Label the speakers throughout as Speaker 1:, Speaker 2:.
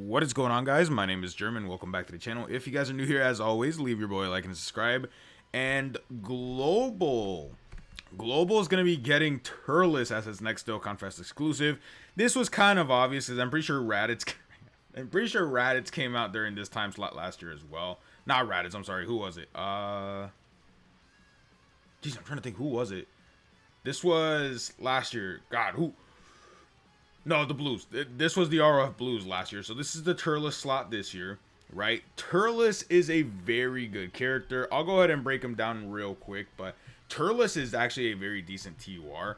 Speaker 1: What is going on, guys? My name is German. Welcome back to the channel. If you guys are new here, as always, leave your boy a like and subscribe. And Global is going to be getting Turles as its next DOKKANFEST exclusive. This was kind of obvious, as I'm pretty sure Raditz came out during this time slot last year as well. Not Raditz, I'm sorry. Who was it? Jeez, I'm trying to think. Who was it? This was last year. God, who? No, the Blues. This was the RF Blues last year. So this is the Turles slot this year, right? Turles is a very good character. I'll go ahead and break him down real quick, but Turles is actually a very decent TUR.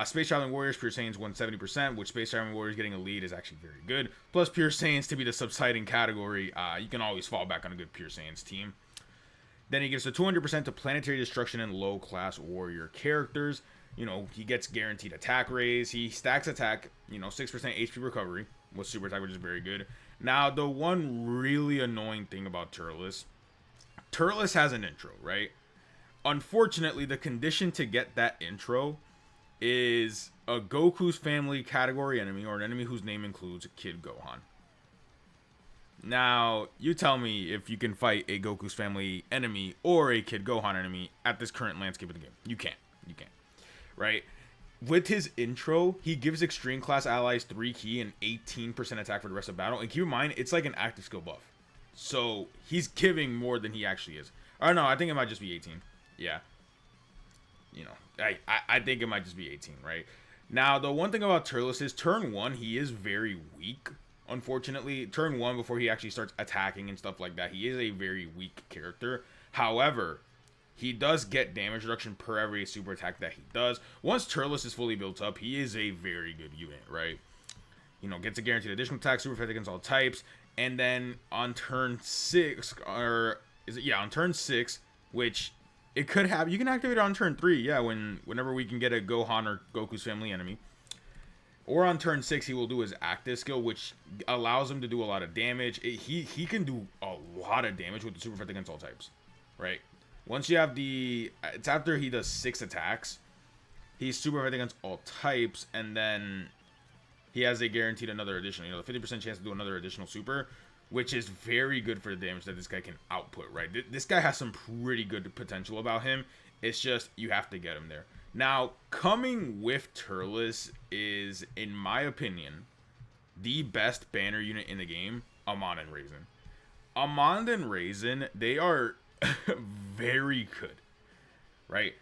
Speaker 1: Space Traveling Warriors, Pure Saiyans 170%, which Space Traveling Warriors getting a lead is actually very good. Plus Pure Saiyans to be the subsiding category, you can always fall back on a good Pure Saiyans team. Then he gives a 200% to Planetary Destruction and low-class warrior characters. You know, he gets guaranteed attack raise. He stacks attack, 6% HP recovery with super attack, which is very good. Now, the one really annoying thing about Turles has an intro, right? Unfortunately, the condition to get that intro is a Goku's family category enemy, or an enemy whose name includes Kid Gohan. Now, you tell me if you can fight a Goku's family enemy or a Kid Gohan enemy at this current landscape of the game. You can't. Right? With his intro, he gives extreme class allies 3 key and 18% attack for the rest of battle. And keep in mind, it's like an active skill buff. So, he's giving more than he actually is. Or no, I think it might just be 18. Yeah. I think it might just be 18, right? Now, the one thing about Turles is turn 1, he is very weak. Unfortunately, turn 1 before he actually starts attacking and stuff like that, he is a very weak character. However, he does get damage reduction per every super attack that he does. Once Turles is fully built up, he is a very good unit, right? Gets a guaranteed additional attack, super effective against all types. And then on turn 6, on turn 6, which it could have, you can activate it on turn 3, yeah, whenever we can get a Gohan or Goku's family enemy. Or on turn 6, he will do his active skill, which allows him to do a lot of damage. He can do a lot of damage with the super effective against all types, right? Once you have it's after he does 6 attacks, he's super effective against all types, and then he has a guaranteed another additional, the 50% chance to do another additional super, which is very good for the damage that this guy can output, right? This guy has some pretty good potential about him. It's just, you have to get him there. Now, coming with Turles is, in my opinion, the best banner unit in the game, Amon and Raisin. Amon and Raisin, they are very good, right?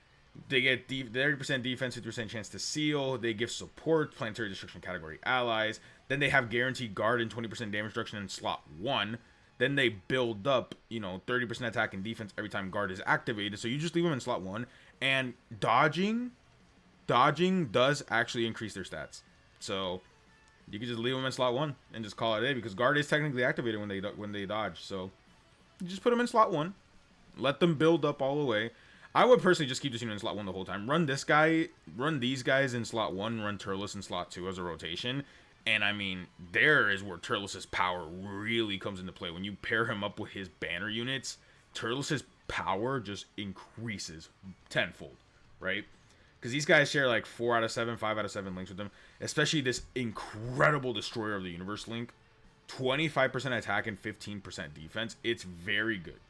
Speaker 1: They get 30% defense, 50% chance to seal. They give support, planetary destruction category allies. Then they have guaranteed guard and 20% damage reduction in slot 1. Then they build up, 30% attack and defense every time guard is activated. So you just leave them in slot 1. And dodging does actually increase their stats. So you can just leave them in slot 1 and just call it a day, because guard is technically activated when they dodge. So you just put them in slot 1. Let them build up all the way. I would personally just keep this unit in slot 1 the whole time. Run these guys in slot 1, run Turles in slot 2 as a rotation. And I mean, there is where Turles' power really comes into play. When you pair him up with his banner units, Turles' power just increases tenfold, right? Because these guys share like 4 out of 7, 5 out of 7 links with them. Especially this incredible Destroyer of the Universe link. 25% attack and 15% defense. It's very good.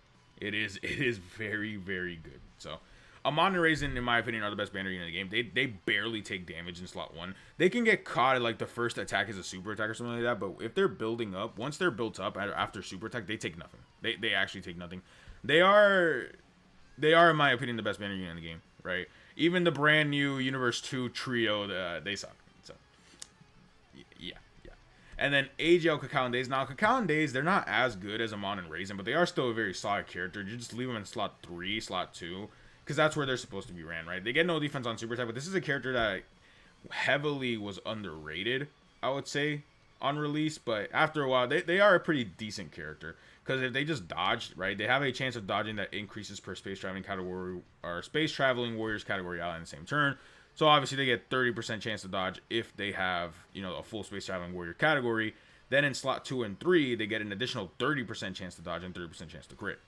Speaker 1: It is very, very good. So, Amon and Raisin, in my opinion, are the best banner unit in the game. They barely take damage in slot 1. They can get caught at like the first attack is a super attack or something like that. But if they're building up, once they're built up after super attack, they take nothing. They actually take nothing. They are, in my opinion, the best banner unit in the game, right? Even the brand new Universe 2 trio, they suck. So, yeah. And then AGL, Cacao and Days. Now, Cacao and Days, they're not as good as Amon and Raisin, but they are still a very solid character. You just leave them in slot 3, slot 2, because that's where they're supposed to be ran, right? They get no defense on super attack, but this is a character that heavily was underrated, I would say, on release. But after a while, they are a pretty decent character, because if they just dodge, right, they have a chance of dodging that increases per space traveling category or space traveling warriors category ally in the same turn. So obviously they get 30% chance to dodge if they have, a full space traveling warrior category. Then in slot 2 and 3, they get an additional 30% chance to dodge and 30% chance to crit.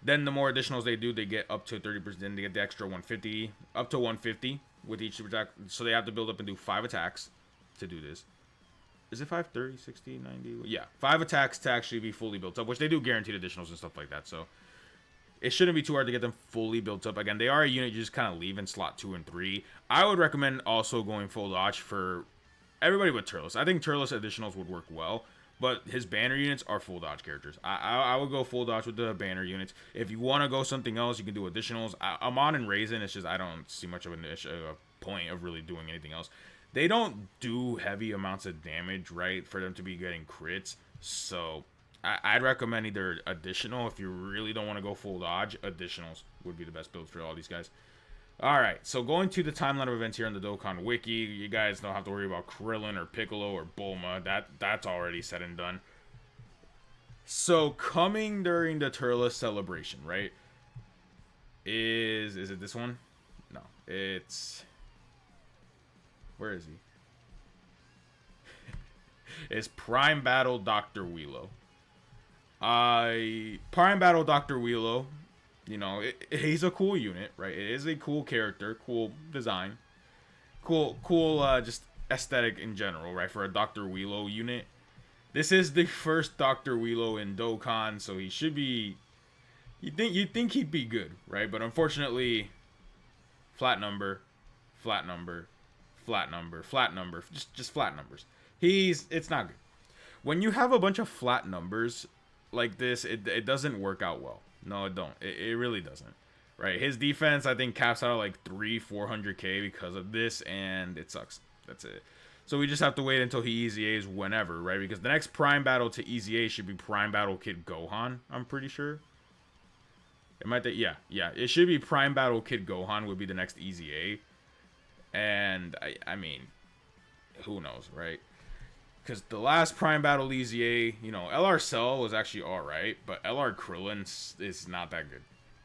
Speaker 1: Then the more additionals they do, they get up to 30%. Then they get the extra 150, up to 150 with each super attack. So they have to build up and do 5 attacks to do this. Is it 5, 30, 60, 90? Yeah, 5 attacks to actually be fully built up, which they do guaranteed additionals and stuff like that. So it shouldn't be too hard to get them fully built up. Again, they are a unit you just kind of leave in slot 2 and 3. I would recommend also going full dodge for everybody with Turles. I think Turles additionals would work well, but his banner units are full dodge characters. I would go full dodge with the banner units. If you want to go something else, you can do additionals. Amon and Raisin, it's just I don't see much of a point of really doing anything else. They don't do heavy amounts of damage, right, for them to be getting crits. So I'd recommend either additional. If you really don't want to go full dodge, additionals would be the best build for all these guys. Alright, so going to the timeline of events here on the Dokkan Wiki, you guys don't have to worry about Krillin or Piccolo or Bulma. That's already said and done. So coming during the Turles celebration, right? Is it this one? No, it's... Where is he? It's Prime Battle Dr. Wheelo. Prime Battle Dr. Wheelo, you know, he's a cool unit, right? It is a cool character, cool design, cool just aesthetic in general, right? For a Dr. Wheelo unit. This is the first Dr. Wheelo in Dokkan, so he should be... You'd think he'd be good, right? But unfortunately, flat number, flat number, flat number, flat number, just flat numbers. It's not good. When you have a bunch of flat numbers like this, it doesn't work out well. No, it don't. It really doesn't. Right? His defense, I think, caps out at like 400k because of this, and it sucks. That's it. So we just have to wait until he EZAs whenever, right? Because the next Prime Battle to EZA should be Prime Battle Kid Gohan, I'm pretty sure. It might be, yeah. It should be Prime Battle Kid Gohan would be the next EZA. And, I mean, who knows, right? Because the last Prime Battle EZA, you know, LR Cell was actually alright, but LR Krillin is not that good.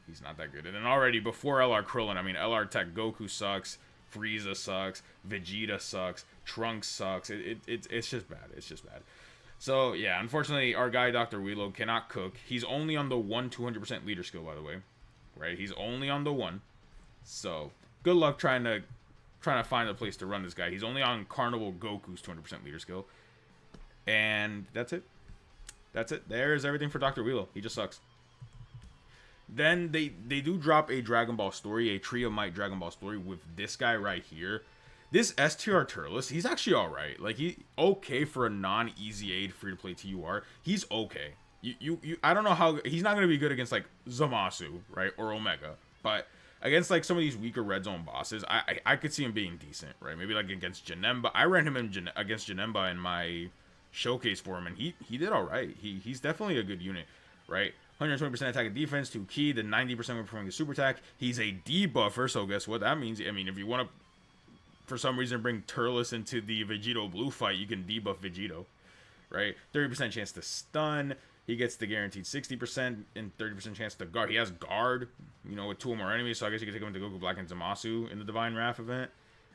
Speaker 1: He's not that good. And then already before LR Krillin, I mean, LR Tech Goku sucks, Frieza sucks, Vegeta sucks, Trunks sucks. It's just bad. It's just bad. So, yeah, unfortunately, our guy, Dr. Wheelo, cannot cook. He's only on the 200% leader skill, by the way. Right? He's only on the 1. So, good luck trying to find a place to run this guy. He's only on Carnival Goku's 200% leader skill. And that's it. That's it. There's everything for Dr. Wheelo. He just sucks. Then they do drop a Dragon Ball story, a Tree of Might Dragon Ball story with this guy right here. This STR Turles, he's actually alright. Like, he okay for a non-EZA'd free-to-play TUR. He's okay. I don't know how... He's not going to be good against, like, Zamasu, right? Or Omega. But against, like, some of these weaker red zone bosses, I could see him being decent, right? Maybe, like, against Janemba. I ran him against Janemba in my showcase for him, and he did alright. He's definitely a good unit, right? 120% attack and defense, 2 key, then 90% when performing a super attack. He's a debuffer, so guess what that means? I mean, if you want to, for some reason, bring Turles into the Vegito Blue fight, you can debuff Vegito, right? 30% chance to stun. He gets the guaranteed 60% and 30% chance to guard. He has guard, you know, with 2 or more enemies, so I guess you can take him into Goku Black and Zamasu in the Divine Wrath event.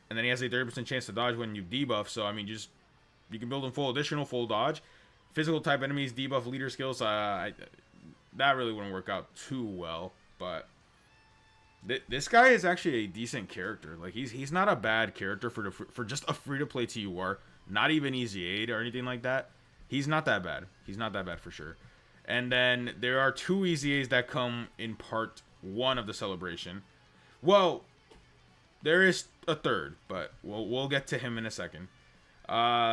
Speaker 1: And then he has a 30% chance to dodge when you debuff, so I mean, you can build him full additional, full dodge. Physical type enemies, debuff leader skills, that really wouldn't work out too well, but this guy is actually a decent character. Like, he's not a bad character for just a free-to-play TUR, not even EZA'd or anything like that. He's not that bad. He's not that bad for sure. And then there are 2 EZAs that come in part 1 of the celebration. Well, there is a third, but we'll get to him in a second.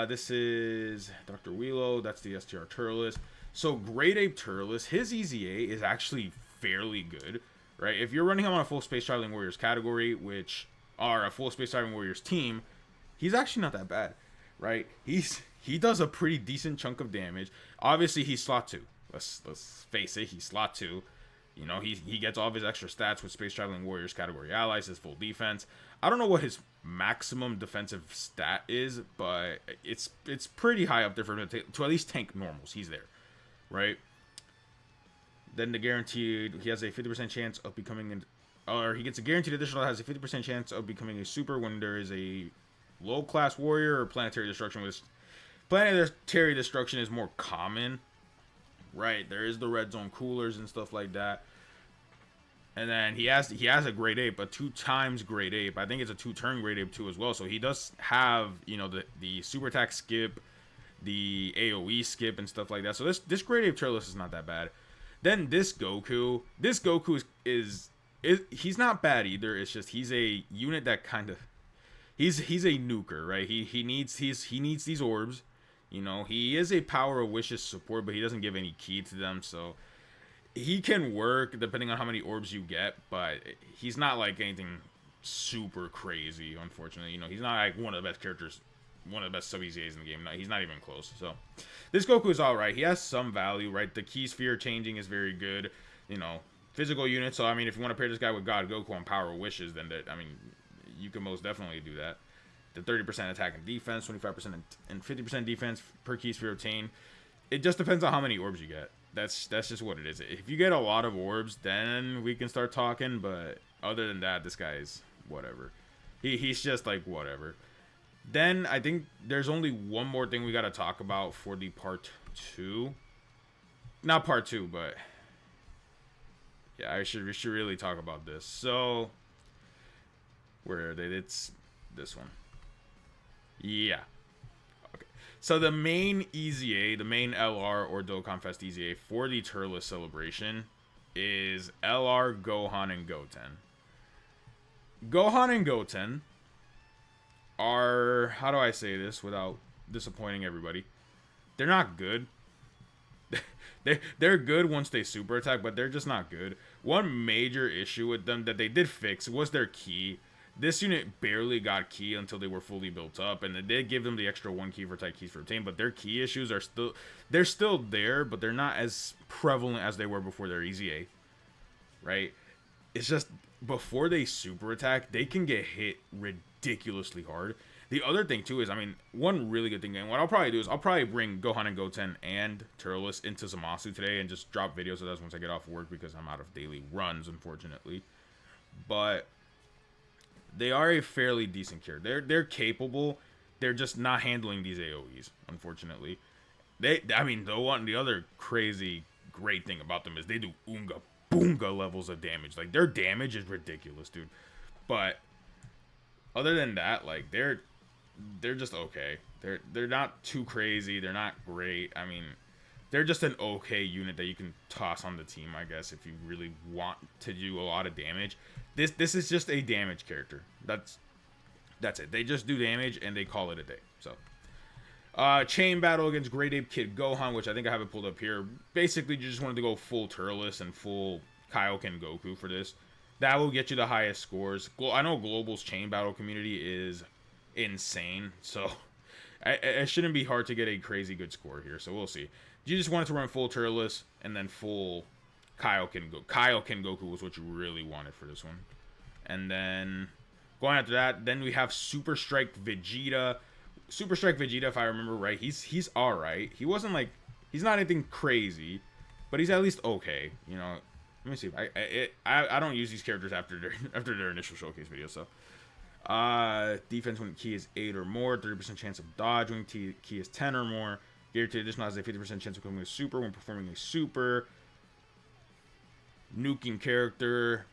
Speaker 1: This is Dr. Wheelo. That's the STR Turles. So, Great Ape Turles, his EZA is actually fairly good, right? If you're running him on a full Space Traveling Warriors category, which are a full Space Traveling Warriors team, he's actually not that bad, right? He does a pretty decent chunk of damage. Obviously, he's slot 2. Let's face it, he's slot 2. You know, he gets all of his extra stats with Space Traveling Warriors category allies, his full defense. I don't know what his maximum defensive stat is, but it's pretty high up there for him to at least tank normals. He's there. Right? Then the guaranteed, he has a 50% chance of becoming or he gets a guaranteed additional that has a 50% chance of becoming a super when there is a low-class warrior or planetary destruction, which planetary destruction is more common, right? There is the red zone coolers and stuff like that. And then he has a Great Ape, a 2 times Great Ape. I think it's a 2-turn Great Ape too as well. So he does have, you know, the super attack skip, the AoE skip and stuff like that. So this grade 8 Turles is not that bad. Then this Goku is he's not bad either. It's just he's a unit that kind of he's a nuker, right? He needs these orbs. You know, he is a Power of Wishes support, but he doesn't give any key to them, so he can work depending on how many orbs you get, but he's not like anything super crazy, unfortunately. You know, he's not like one of the best characters, one of the best sub EZAs in the game. No, he's not even close. So this Goku is alright. He has some value, right? The key sphere changing is very good. You know, physical units. So I mean, if you want to pair this guy with God Goku on Power of Wishes, then I mean, you can most definitely do that. The 30% attack and defense, 25% and 50% defense per key sphere obtained. It just depends on how many orbs you get. That's just what it is. If you get a lot of orbs, then we can start talking. But other than that, this guy is whatever. He's just like whatever. Then I think there's only one more thing we got to talk about for the part 2. Not part 2, but yeah, we should really talk about this. So where are they? It's this one. Yeah. Okay. So the main EZA, the main LR or DOKKANFEST EZA for the Turles celebration is LR, Gohan, and Goten. Gohan and Goten are, how do I say this without disappointing everybody? They're not good. They're good once they super attack, but they're just not good. One major issue with them that they did fix was their ki. This unit barely got ki until they were fully built up, and they did give them the extra 1 key for tight keys for obtain, but their ki issues are still there, but they're not as prevalent as they were before their EZA, right? It's just, before they super attack, they can get hit ridiculously hard. The other thing, too, is, I mean, one really good thing, and what I'll probably do is, I'll probably bring Gohan and Goten and Turles into Zamasu today, and just drop videos of those once I get off work, because I'm out of daily runs, unfortunately. But they are a fairly decent character. They're capable. They're just not handling these AoEs, unfortunately. I mean, the other crazy great thing about them is they do Oonga Boonga levels of damage. Like, their damage is ridiculous, dude. But other than that, like, they're just okay. They're not too crazy. They're not great. I mean, they're just an okay unit that you can toss on the team, I guess, if you really want to do a lot of damage. This is just a damage character. That's it. They just do damage and they call it a day. So chain battle against Great Ape Kid Gohan, which I think I have it pulled up here. Basically, you just wanted to go full Turles and full Kaioken Goku for this. That will get you the highest scores. I know Global's chain battle community is insane, so it shouldn't be hard to get a crazy good score here. So we'll see. You just wanted to run full Turles and then full Kaioken Goku was what you really wanted for this one. And then going after that, then we have Super Strike Vegeta. Super Strike Vegeta, if I remember right, he's alright. He wasn't like, he's not anything crazy, but he's at least okay. You know, let me see. I don't use these characters after their initial showcase video. So defense when key is 8 or more, 30% chance of dodge when key is 10 or more. Guaranteed additional has a 50% chance of becoming a super when performing a super. Nuking character.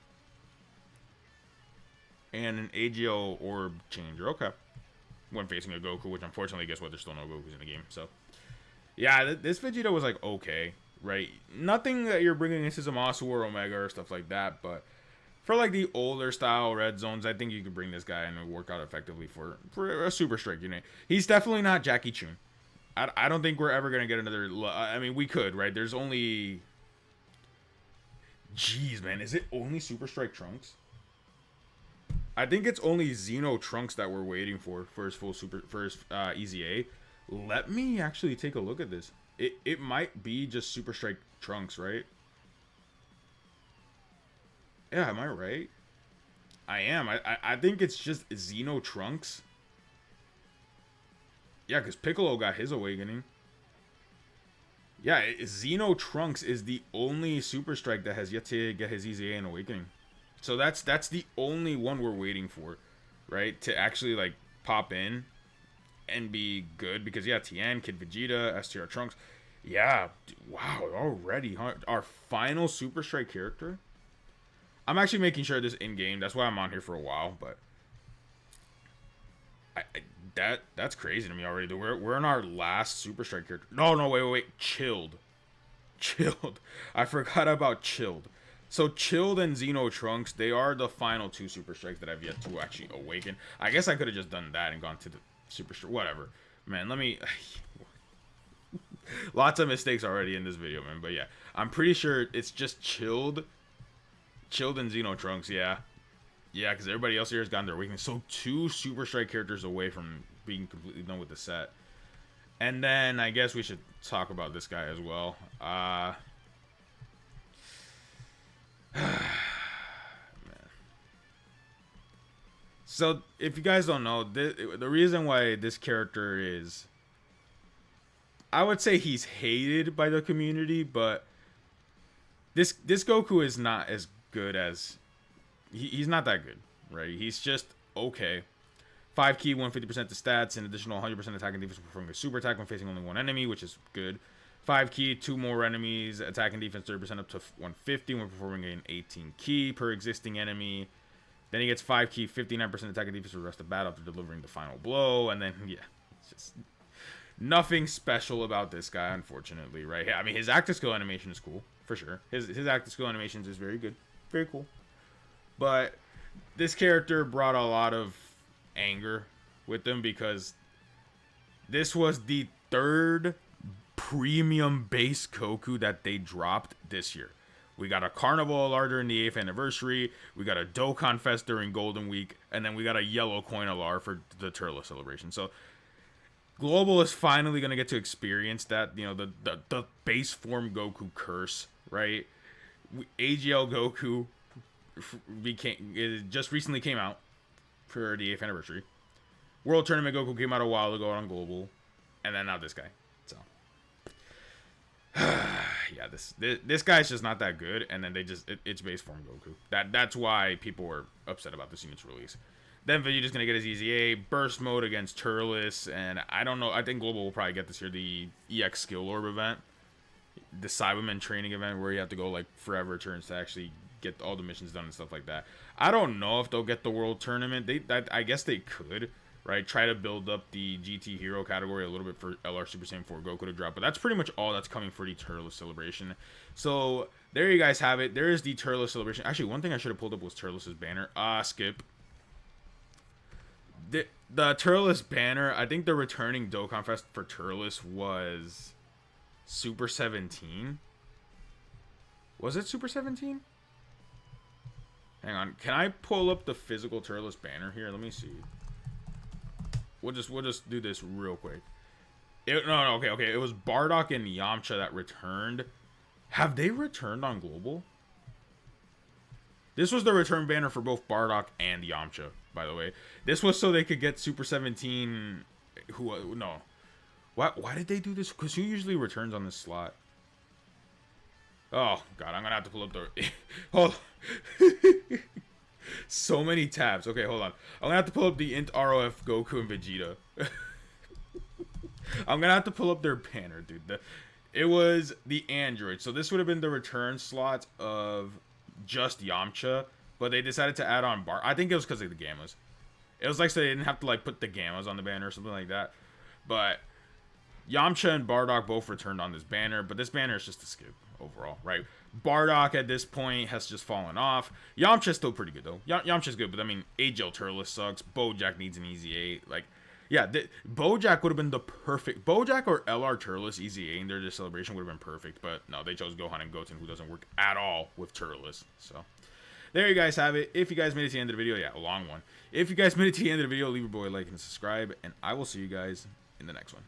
Speaker 1: And an AGL orb changer. Okay. When facing a Goku, which unfortunately, guess what? There's still no Gokus in the game. So, yeah, this Vegeta was like okay, right? Nothing that you're bringing into Zamasu or Omega or stuff like that, but for like the older style red zones, I think you could bring this guy and work out effectively for a Super Strike unit. He's definitely not Jackie Chun. I don't think we're ever gonna get another. I mean, we could, right? There's only. Jeez, man, is it only Super Strike Trunks? I think it's only Xeno Trunks that we're waiting for his full EZA. Let me actually take a look at this. It might be just Super Strike Trunks, right? Yeah, am I right? I am. I think it's just Xeno Trunks. Yeah, because Piccolo got his awakening. Yeah, Xeno Trunks is the only Super Strike that has yet to get his EZA and awakening. So that's the only one we're waiting for, right? To actually like pop in and be good. Because yeah, Tien, Kid Vegeta, STR Trunks. Yeah, wow, already, huh? Our final Super Strike character. I'm actually making sure this in game. That's why I'm on here for a while. But That's crazy to me already. We're in our last Super Strike character. No, wait. Chilled. I forgot about Chilled. So Chilled and Xeno Trunks, they are the final two Super Strikes that I've yet to actually awaken. I guess I could have just done that and gone to the Super Strike. Whatever. Man, let me... Lots of mistakes already in this video, man. But yeah, I'm pretty sure it's just Chilled and Xeno Trunks, yeah. Yeah, because everybody else here has gotten their awakening. So 2 Super Strike characters away from being completely done with the set. And then I guess we should talk about this guy as well. Man. So if you guys don't know, the reason why this character is... I would say he's hated by the community, but this Goku is not as good as... He's not that good, right? He's just okay. 5 ki, 150% to stats, and additional 100% attack and defense performing a super attack when facing only one enemy, which is good. 5 ki, 2 more enemies, attack and defense 30% up to 150 when performing an 18 ki per existing enemy. Then he gets 5 ki, 59% attack and defense for the rest of the battle after delivering the final blow. And then, yeah, it's just nothing special about this guy, unfortunately, right? Yeah, I mean, his active skill animation is cool, for sure. His active skill animations is very good. Very cool. But this character brought a lot of anger with them because this was the 3rd premium base Goku that they dropped this year. We got a Carnival LR during the 8th anniversary, we got a DOKKANFEST during Golden Week, and then we got a Yellow Coin LR for the Turles celebration. So Global is finally going to get to experience that, you know, the base form Goku curse, right? AGL Goku it just recently came out for the 8th anniversary. World Tournament Goku came out a while ago on Global, and then now this guy. So yeah, this guy's just not that good, and then they just it's base form Goku. That's why people were upset about this unit's release. Then Vegeta's gonna get his EZA burst mode against Turles, and I don't know. I think Global will probably get this here, the EX Skill Orb event, the Cyberman training event where you have to go like forever turns to actually get all the missions done and stuff like that. I don't know if they'll get the World Tournament. I guess they could, right? Try to build up the GT Hero category a little bit for LR Super Saiyan 4 Goku to drop. But that's pretty much all that's coming for the Turles celebration. So there you guys have it. There is the Turles celebration. Actually, one thing I should have pulled up was Turles' banner. Skip. The Turles banner, I think the returning DOKKANFEST for Turles was Super 17. Was it Super 17? Hang on, can I pull up the physical Turles banner here? Let me see. We'll just do this real quick. Okay. It was Bardock and Yamcha that returned. Have they returned on Global? This was the return banner for both Bardock and Yamcha, by the way. This was so they could get Super 17. No. Why did they do this? Because who usually returns on this slot? Oh, God, I'm going to have to pull up the... Hold on. So many tabs. Okay, hold on. I'm going to have to pull up the Int ROF Goku and Vegeta. I'm going to have to pull up their banner, dude. It was the Android. So this would have been the return slot of just Yamcha. But they decided to add on I think it was because of the Gammas. It was like so they didn't have to like put the Gammas on the banner or something like that. But Yamcha and Bardock both returned on this banner. But this banner is just a skip overall, right? Bardock at this point has just fallen off. Yamcha's still pretty good though. Yamcha's good, but I mean, AGL Turles sucks. Bojack needs an Easy 8. Like, yeah, Bojack would have been the perfect Bojack or LR Turles Easy 8 in their celebration would have been perfect, but no, they chose Gohan and Goten, who doesn't work at all with Turles. So there you guys have it. If you guys made it to the end of the video, yeah, a long one. If you guys made it to the end of the video, leave your boy a like and subscribe, and I will see you guys in the next one.